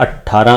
18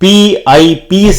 PIPs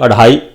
2.5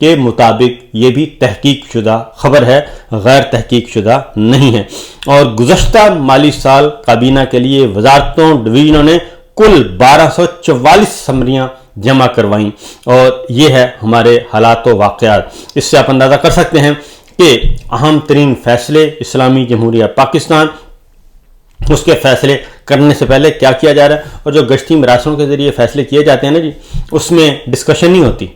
کے مطابق یہ بھی تحقیق شدہ خبر ہے، غیر تحقیق شدہ نہیں ہے۔ اور گزشتہ مالی سال کابینہ کے لیے وزارتوں ڈویژنوں نے کل 1244 سمریاں جمع کروائیں، اور یہ ہے ہمارے حالات و واقعات۔ اس سے آپ اندازہ کر سکتے ہیں کہ اہم ترین فیصلے اسلامی جمہوریہ پاکستان، اس کے فیصلے کرنے سے پہلے کیا کیا جا رہا ہے، اور جو گشتی مراسموں کے ذریعے فیصلے کیے جاتے ہیں نا جی، اس میں ڈسکشن نہیں ہوتی،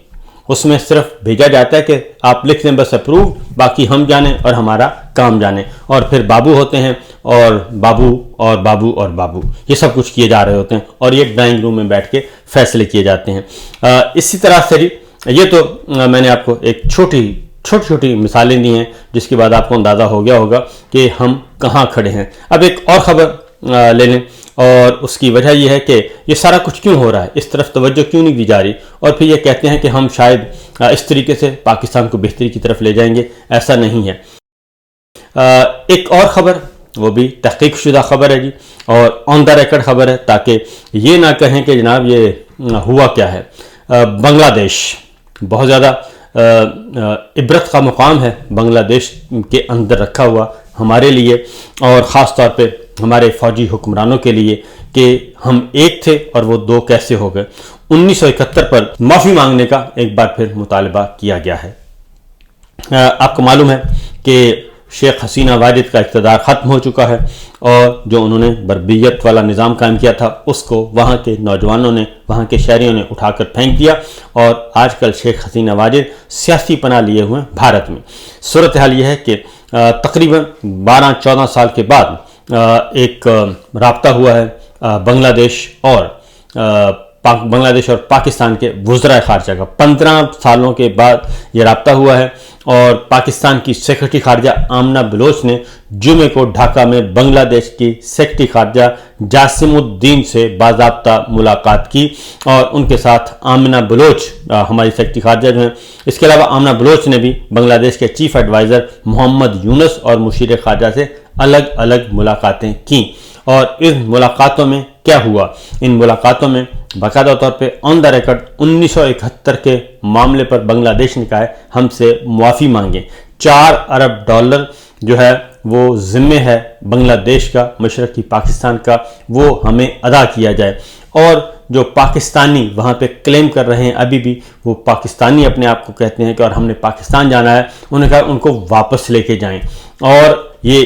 اس میں صرف بھیجا جاتا ہے کہ آپ لکھ دیں بس اپروو، باقی ہم جانیں اور ہمارا کام جانیں، اور پھر بابو ہوتے ہیں اور بابو اور بابو اور بابو، یہ سب کچھ کیے جا رہے ہوتے ہیں، اور یہ ڈرائنگ روم میں بیٹھ کے فیصلے کیے جاتے ہیں۔ اسی طرح سے یہ تو میں نے آپ کو ایک چھوٹی مثالیں دی ہیں، جس کے بعد آپ کو اندازہ ہو گیا ہوگا کہ ہم کہاں کھڑے ہیں۔ اب ایک اور خبر لے لیں، اور اس کی وجہ یہ ہے کہ یہ سارا کچھ کیوں ہو رہا ہے، اس طرف توجہ کیوں نہیں دی جا رہی، اور پھر یہ کہتے ہیں کہ ہم شاید اس طریقے سے پاکستان کو بہتری کی طرف لے جائیں گے۔ ایسا نہیں ہے۔ ایک اور خبر، وہ بھی تحقیق شدہ خبر ہے جی، اور آن دا ریکارڈ خبر ہے، تاکہ یہ نہ کہیں کہ جناب یہ ہوا کیا ہے۔ بنگلہ دیش بہت زیادہ عبرت کا مقام ہے، بنگلہ دیش کے اندر رکھا ہوا ہمارے لیے، اور خاص طور پہ ہمارے فوجی حکمرانوں کے لیے، کہ ہم ایک تھے اور وہ دو کیسے ہو گئے۔ 1971 پر معافی مانگنے کا ایک بار پھر مطالبہ کیا گیا ہے۔ آپ کو معلوم ہے کہ شیخ حسینہ واجد کا اقتدار ختم ہو چکا ہے، اور جو انہوں نے بربریت والا نظام قائم کیا تھا، اس کو وہاں کے نوجوانوں نے، وہاں کے شہریوں نے اٹھا کر پھینک دیا، اور آج کل شیخ حسینہ واجد سیاسی پناہ لیے ہوئے ہیں بھارت میں۔ صورتحال یہ ہے کہ تقریباً 12-14 سال کے بعد ایک رابطہ ہوا ہے بنگلہ دیش اور پاکستان کے وزرائے خارجہ کا۔ 15 سالوں کے بعد یہ رابطہ ہوا ہے، اور پاکستان کی سیکرٹری خارجہ آمنہ بلوچ نے جمعے کو ڈھاکہ میں بنگلہ دیش کی سیکرٹری خارجہ جاسم الدین سے باضابطہ ملاقات کی، اور ان کے ساتھ آمنہ بلوچ ہماری سیکرٹری خارجہ جو ہیں، اس کے علاوہ آمنہ بلوچ نے بھی بنگلہ دیش کے چیف ایڈوائزر محمد یونس اور مشیر خارجہ سے الگ الگ ملاقاتیں کیں۔ اور ان ملاقاتوں میں کیا ہوا؟ ان ملاقاتوں میں باقاعدہ طور پہ آن دا ریکارڈ 1971 کے معاملے پر بنگلہ دیش نے کہا ہے ہم سے معافی مانگیں، $4 ارب جو ہے وہ ذمہ ہے بنگلہ دیش کا، مشرقی پاکستان کا، وہ ہمیں ادا کیا جائے۔ اور جو پاکستانی وہاا پہ کلیم کر رہے ہیں ابھی بھی، وہ پاکستانی اپنے آپ کو کہتے ہیں کہ اور ہم نے پاکستان جانا ہے، انہوں نے کہا ان کو واپس لے کے جائیں، اور یہ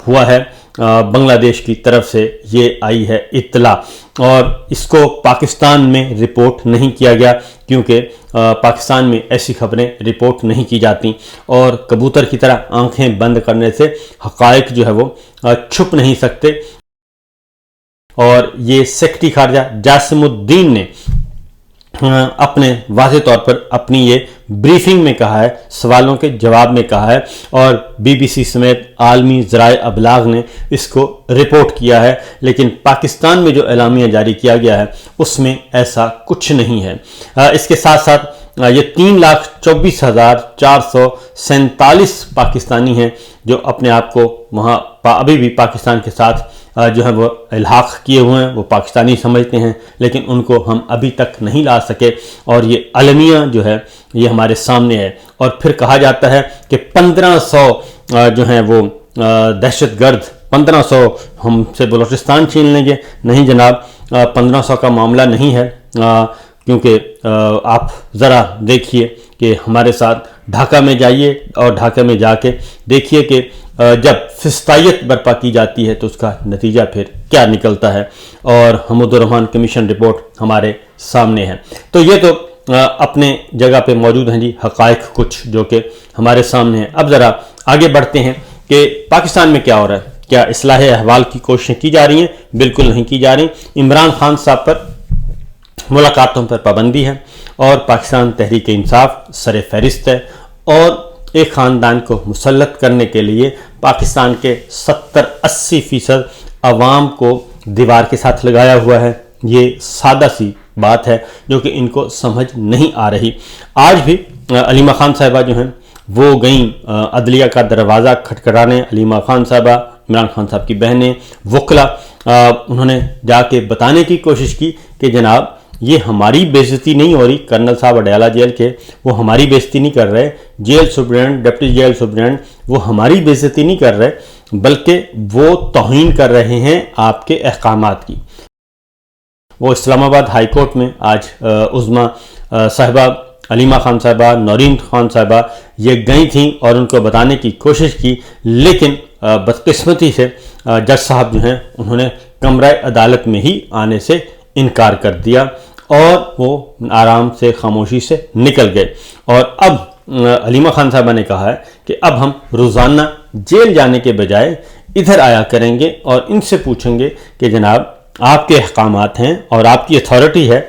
ہوا ہے بنگلہ دیش کی طرف سے یہ آئی ہے اطلاع، اور اس کو پاکستان میں رپورٹ نہیں کیا گیا، کیونکہ پاکستان میں ایسی خبریں رپورٹ نہیں کی جاتی، اور کبوتر کی طرح آنکھیں بند کرنے سے حقائق جو ہے وہ چھپ نہیں سکتے۔ اور یہ سیکرٹری خارجہ جاسم الدین نے اپنے واضح طور پر اپنی یہ بریفنگ میں کہا ہے، سوالوں کے جواب میں کہا ہے، اور بی بی سی سمیت عالمی ذرائع ابلاغ نے اس کو رپورٹ کیا ہے، لیکن پاکستان میں جو اعلامیہ جاری کیا گیا ہے اس میں ایسا کچھ نہیں ہے۔ اس کے ساتھ ساتھ یہ 3,24,447 پاکستانی ہیں جو اپنے آپ کو وہاں ابھی بھی پاکستان کے ساتھ جو ہے وہ الحاق کیے ہوئے ہیں، وہ پاکستانی سمجھتے ہیں، لیکن ان کو ہم ابھی تک نہیں لا سکے، اور یہ المیہ جو ہے یہ ہمارے سامنے ہے۔ اور پھر کہا جاتا ہے کہ 1500 جو ہیں وہ دہشت گرد، 1500 ہم سے بلوچستان چھین لیں گے۔ نہیں جناب، 1500 کا معاملہ نہیں ہے، کیونکہ آپ ذرا دیکھیے کہ ہمارے ساتھ ڈھاکہ میں جائیے، اور ڈھاکہ میں جا کے دیکھیے کہ جب فسطائیت برپا کی جاتی ہے تو اس کا نتیجہ پھر کیا نکلتا ہے، اور حمود الرحمن کمیشن رپورٹ ہمارے سامنے ہے۔ تو یہ تو اپنے جگہ پہ موجود ہیں جی حقائق کچھ جو کہ ہمارے سامنے ہیں۔ اب ذرا آگے بڑھتے ہیں کہ پاکستان میں کیا ہو رہا ہے۔ کیا اصلاح احوال کی کوششیں کی جا رہی ہیں؟ بالکل نہیں کی جا رہی۔ عمران خان صاحب پر ملاقاتوں پر پابندی ہے، اور پاکستان تحریک انصاف سر فہرست ہے، اور ایک خاندان کو مسلط کرنے کے لیے پاکستان کے 70-80% عوام کو دیوار کے ساتھ لگایا ہوا ہے۔ یہ سادہ سی بات ہے جو کہ ان کو سمجھ نہیں آ رہی۔ آج بھی علیمہ خان صاحبہ جو ہیں وہ گئیں عدلیہ کا دروازہ کھٹکھٹانے۔ علیمہ خان صاحبہ، عمران خان صاحب کی بہنیں، وکلا، انہوں نے جا کے بتانے کی کوشش کی کہ جناب یہ ہماری بےعزتی نہیں ہو رہی، کرنل صاحب اڈیالہ جیل کے وہ ہماری بےعزتی نہیں کر رہے، jail superintendent, deputy jail superintendent وہ ہماری بےعزتی نہیں کر رہے، بلکہ وہ توہین کر رہے ہیں آپ کے احکامات کی۔ وہ اسلام آباد ہائی کورٹ میں آج عظمیٰ صاحبہ علیمہ خان صاحبہ، نورین خان صاحبہ یہ گئی تھیں اور ان کو بتانے کی کوشش کی، لیکن بدقسمتی سے جج صاحب جو ہیں انہوں نے کمرہ عدالت میں ہی آنے سے انکار کر دیا اور وہ آرام سے خاموشی سے نکل گئے۔ اور اب علیمہ خان صاحبہ نے کہا ہے کہ اب ہم روزانہ جیل جانے کے بجائے ادھر آیا کریں گے اور ان سے پوچھیں گے کہ جناب آپ کے احکامات ہیں اور آپ کی اتھارٹی ہے،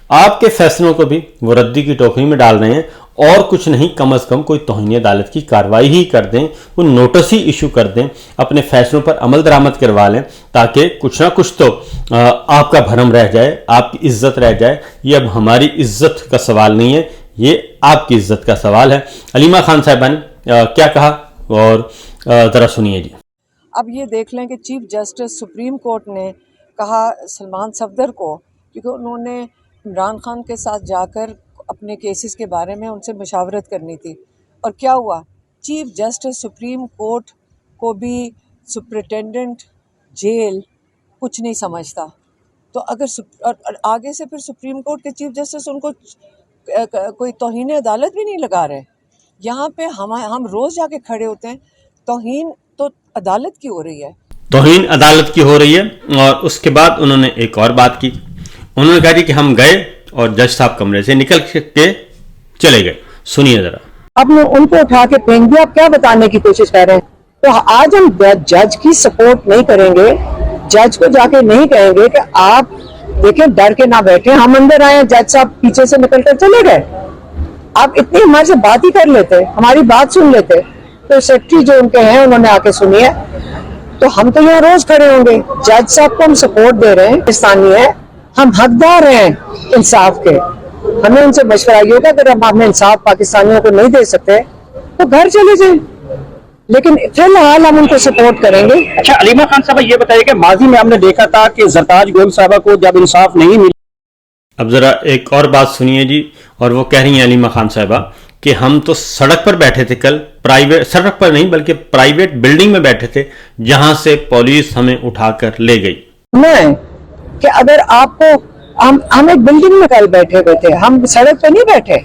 آپ کے فیصلوں کو بھی وہ ردی کی ٹوکری میں ڈال رہے ہیں، اور کچھ نہیں، کم از کم کوئی توہین عدالت کی کارروائی ہی کر دیں، وہ نوٹس ہی ایشو کر دیں، اپنے فیصلوں پر عمل درآمد کروا لیں، تاکہ کچھ نہ کچھ تو آپ کا بھرم رہ جائے، آپ کی عزت رہ جائے۔ یہ اب ہماری عزت کا سوال نہیں ہے، یہ آپ کی عزت کا سوال ہے۔ علیمہ خان صاحبہ نے کیا کہا اور ذرا سنیے جی۔ اب یہ دیکھ لیں کہ چیف جسٹس سپریم کورٹ نے کہا سلمان صفدر کو، کیونکہ انہوں نے عمران خان کے ساتھ جا کر اپنے کیسز کے بارے میں ان سے مشاورت کرنی تھی، اور کیا ہوا، چیف جسٹس سپریم کورٹ کو بھی سپرنٹینڈنٹ جیل کچھ نہیں سمجھتا، تو اگر آگے سے پھر سپریم کورٹ کے چیف جسٹس ان کو کوئی توہین عدالت بھی نہیں لگا رہے۔ یہاں پہ ہم روز جا کے کھڑے ہوتے ہیں، توہین تو عدالت کی ہو رہی ہے، توہین عدالت کی ہو رہی ہے۔ اور اس کے بعد انہوں نے ایک اور بات کی، انہوں نے کہا جی کہ ہم گئے اور جج صاحب کمرے سے نکل کے چلے گئے، سنیے ذرا۔ اب نے ان کو اٹھا کے پھینک دیا، آپ کیا بتانے کی کوشش کر رہے ہیں؟ تو آج ہم جج کی سپورٹ نہیں کریں گے، جج کو جا کے نہیں کہیں گے کہ آپ دیکھیں ڈر کے نہ بیٹھیں، ہم اندر آئے، جج صاحب پیچھے سے نکل کر چلے گئے، آپ اتنی ہمارے سے بات ہی کر لیتے، ہماری بات سن لیتے۔ تو سیکرٹری جو ان کے ہیں انہوں نے آ کے سنی ہے، تو ہم تو یہاں روز کھڑے ہوں گے، جج صاحب کو ہم سپورٹ دے رہے ہیں، پاکستانی ہیں، ہم حقدار ہیں انصاف کے، ہمیں ان سے مشورہ یہ ہوگا اگر ہم انصاف پاکستانیوں کو نہیں دے سکتے تو گھر چلے جائیں، لیکن فی الحال ہم ان کو سپورٹ کریں گے۔ اچھا علیمہ خان صاحبہ یہ بتائیے کہ ماضی میں ہم نے دیکھا تھا کہ زرتاج گل صاحبہ کو جب انصاف نہیں ملا۔ اب ذرا ایک اور بات سنیے جی، اور وہ کہہ رہی ہیں علیمہ خان صاحبہ کہ ہم تو سڑک پر بیٹھے تھے کل، پرائیویٹ سڑک پر نہیں بلکہ پرائیویٹ بلڈنگ میں بیٹھے تھے جہاں سے پولیس ہمیں اٹھا کر لے گئی۔ میں کہ اگر آپ کو ہم ایک بلڈنگ میں کل بیٹھے ہوئے تھے، ہم سڑک پہ نہیں بیٹھے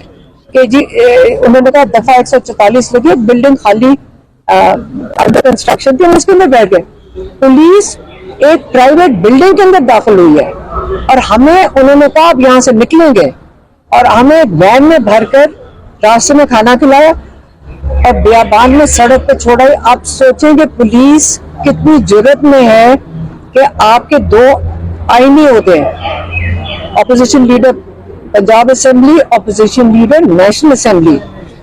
کہ جی انہوں نے کہا دفعہ 144 لگی، ایک بلڈنگ خالی انڈر کنسٹرکشن تھی، ہم اس کے اندر بیٹھ گئے۔ پولیس ایک پرائیویٹ بلڈنگ کے اندر داخل ہوئی ہے اور ہمیں انہوں نے کہا آپ یہاں سے نکلیں گے، اور ہمیں وین میں بھر کر راستے میں کھانا کھلایا اور بیابان میں سڑک پہ چھوڑا۔ آپ سوچیں کہ پولیس کتنی جرت میں ہے کہ آپ کے دو آئینی ہوتے ہیں، opposition leader Punjab assembly, opposition leader national assembly,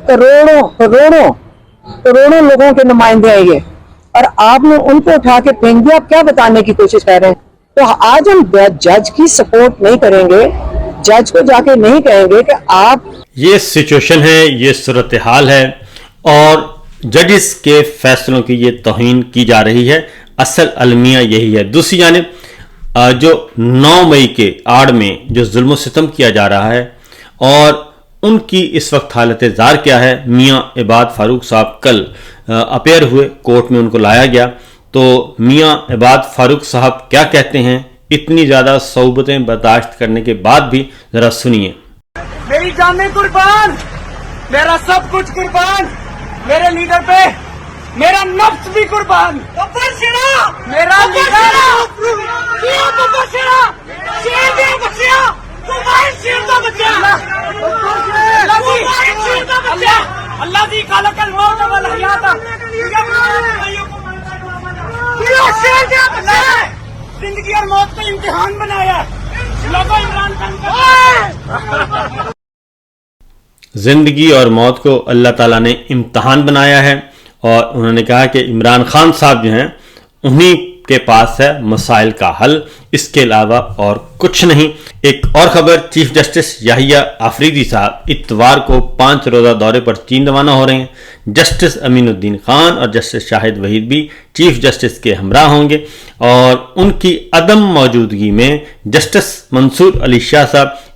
کروڑوں لوگوں کے نمائندے ہیں یہ، اور آپ نے ان کو اٹھا کے پھینک دیا، آپ کیا بتانے کی کوشش کر رہے ہیں؟ تو آج ہم جج کی سپورٹ نہیں کریں گے، جج کو جا کے نہیں کہیں گے کہ آپ، یہ سچویشن ہے، یہ صورتحال ہے، اور ججز کے فیصلوں کی یہ توہین کی جا رہی ہے، اصل المیہ یہی ہے۔ دوسری جانب جو 9 مئی کے آڑ میں جو ظلم و ستم کیا جا رہا ہے اور ان کی اس وقت حالت زار کیا ہے، میاں عباد فاروق صاحب کل اپیئر ہوئے، کورٹ میں ان کو لایا گیا، تو میاں عباد فاروق صاحب کیا کہتے ہیں اتنی زیادہ صعوبتیں برداشت کرنے کے بعد بھی، ذرا سنیے۔ میری جانیں قربان، میرا سب کچھ قربان، میرے لیڈر پہ میرا نفس بھی قربان، میرا اللہ دی خالق الموت والحیات، زندگی اور موت کا امتحان بنایا لوگوں عمران خان، زندگی اور موت کو اللہ تعالیٰ نے امتحان بنایا ہے، اور انہوں نے کہا کہ عمران خان صاحب جو ہیں انہی کے پاس ہے مسائل کا حل، اس کے علاوہ اور کچھ نہیں۔ ایک اور خبر، چیف جسٹس یحییٰ آفریدی صاحب اتوار کو 5 روزہ دورے پر چین روانہ ہو رہے ہیں۔ جسٹس امین الدین خان اور جسٹس شاہد وحید بھی چیف جسٹس کے ہمراہ ہوں گے، اور ان کی عدم موجودگی میں جسٹس منصور علی شاہ صاحب